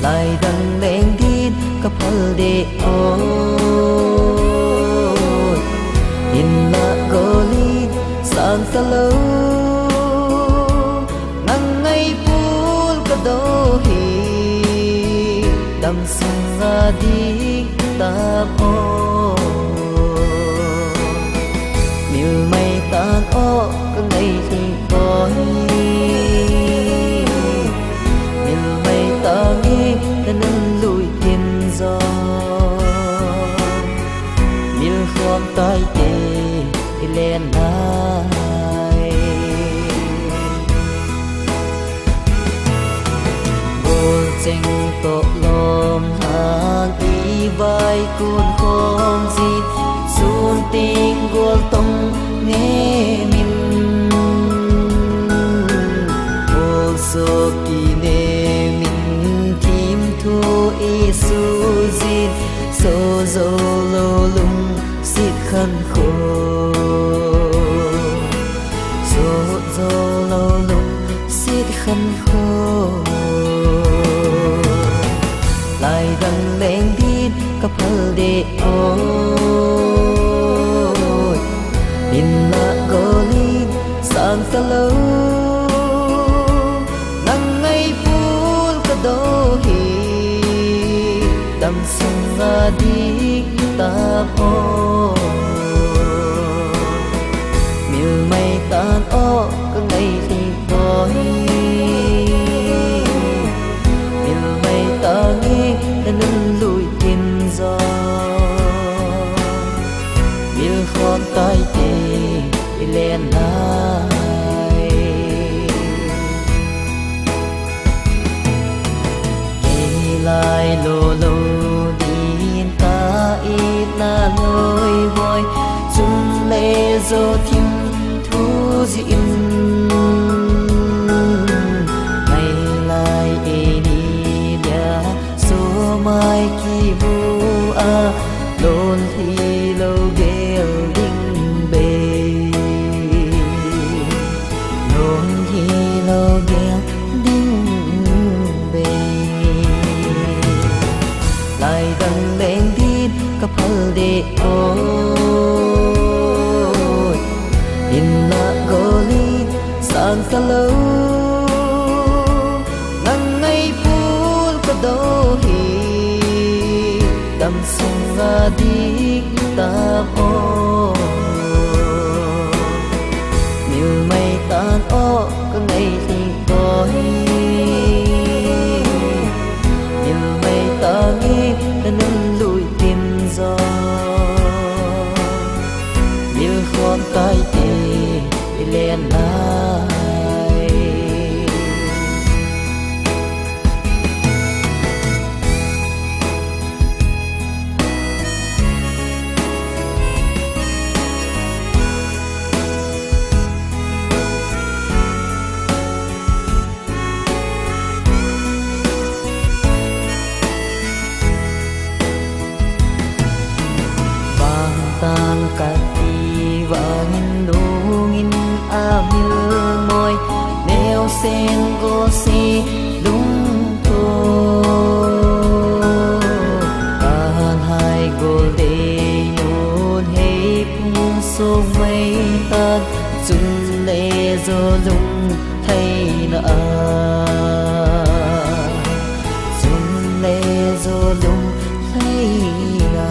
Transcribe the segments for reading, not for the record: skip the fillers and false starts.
lại đằng lên đi cặp hal de ôi in la goli sang ta lâu nang ngay pul ka do hi đam sang a đi ta po miêu mây tan o ka ngày thì boy nên lùi tiền gió miêu khom tay tê lên ai vô tình tổ lom hàng y vai cuốn khom gì xuân tình gol tông nghe mình vô số kỷ niệm thu isu zin so zo lo lung sit khăn khô so zo lo lung sit khăn khô lại đằng lên đi cặp hal de ôi in la goli sang ta lâu nang ngay pul ka do hi đam sang a đi ta po miêu mây tan o ka ngày thì boy miêu mây ta nghĩ nên lùi tiền gió miêu khom tay tê lên ai lại lô lô đi ta ít na lôi voi chung lê dô thiên thu dịnh ngày lại đi nhà số mai kỳ vu a lôn thì lâu gheo đinh bề lôn thì lâu gheo đinh bề lại đằng lên đi cặp hal de ôi in la goli sang ta lâu nang ngay pul ka do hi đam sang a đi ta po miêu mây tan o ka ngày thì boy nên lùi tiền gió miêu khom tay tê lên ai tan cả ti và nghìn đô nghìn a miêu môi neo sen go si đúng thô tan hai go de nhôn hay phung sông mây tan chung lê do lung thay na chung lê do lung thay na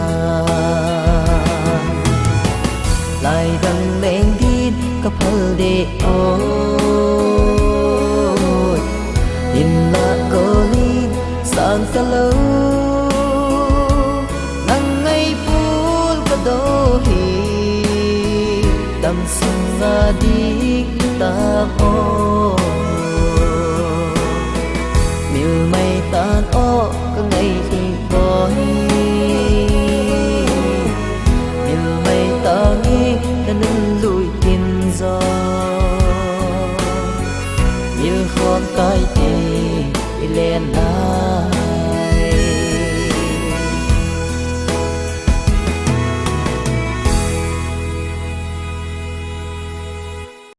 lại đằng lên đi cặp hal de ôi in la goli sang ta lâu nang ngay pul ka do hi đam sang a đi ta po miêu mây tan o ka ngày thì boy nên lùi tiền gió miêu khom tay tê lên ai